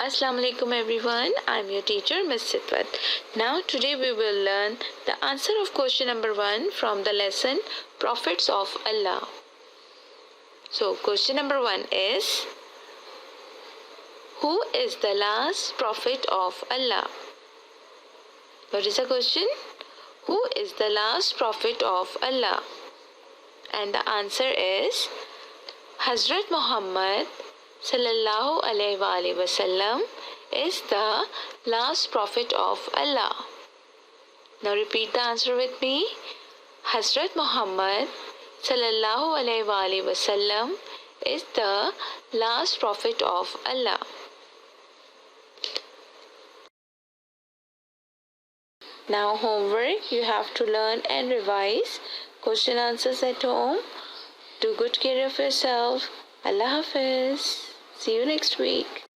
Assalamu alaikum everyone. I'm your teacher Miss Sitwat. Now today we will learn the answer of question number 1 from the lesson Prophets of Allah. So question number 1 is, who is the last prophet of Allah? What is the question? Who is the last prophet of Allah? And the answer is Hazrat Muhammad sallallahu alaihi wasallam is the last prophet of Allah. Now repeat the answer with me. Hazrat Muhammad sallallahu alaihi wasallam is the last prophet of Allah. Now homework, you have to learn and revise question answers at home. Do good care of yourself. Allah Hafiz. See you next week.